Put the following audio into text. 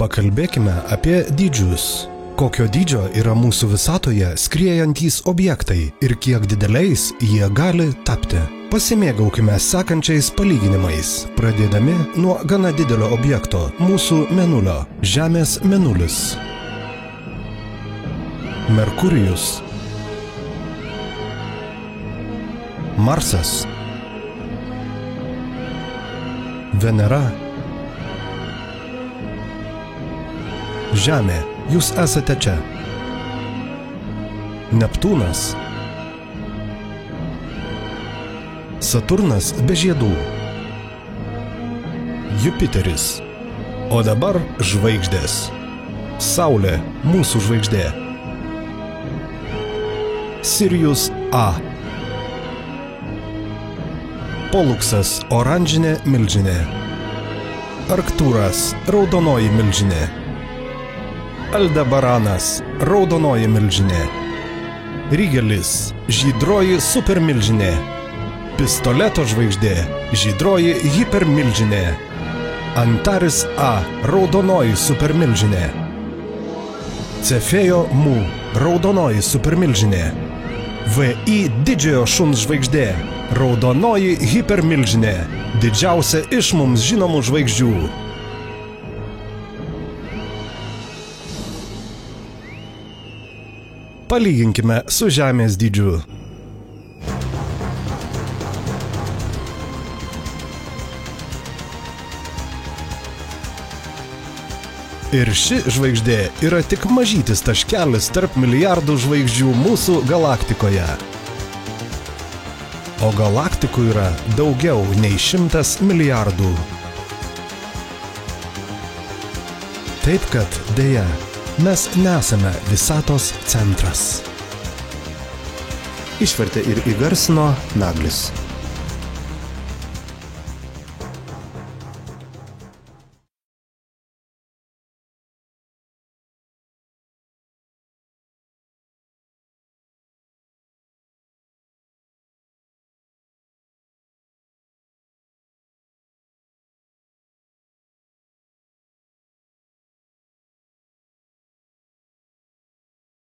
Pakalbėkime apie dydžius. Kokio dydžio yra mūsų visatoje skriejantys objektai ir kiek dideliais jie gali tapti. Pasimėgaukime sekančiais palyginimais, pradėdami nuo gana didelio objekto mūsų mėnulio – Žemės mėnulis. Merkurijus. Marsas. Venera. Žemė, jūs esate čia. Neptūnas. Saturnas be žiedų. Jupiteris. O dabar žvaigždės. Saulė, mūsų žvaigždė. Sirijus A. Poluksas, oranžinė milžinė. Arktūras, raudonoji milžinė. Aldebaranas, raudonoji milžinė. Rygelis, žydroji supermilžinė. Pistoleto žvaigždė, žydroji hipermilžinė. Antaris A, raudonoji supermilžinė. Cefėjo Mu, raudonoji supermilžinė. VI didžiojo šuns žvaigždė, raudonoji hipermilžinė, didžiausia iš mums žinomų žvaigždžių. Palyginkime su Žemės dydžiu. Ir ši žvaigždė yra tik mažytis taškelis tarp milijardų žvaigždžių mūsų galaktikoje. O galaktikų yra daugiau nei 100 milijardų. Taip kad, deja, mes nesame visatos centras. Išvertė ir įgarsino Naglis.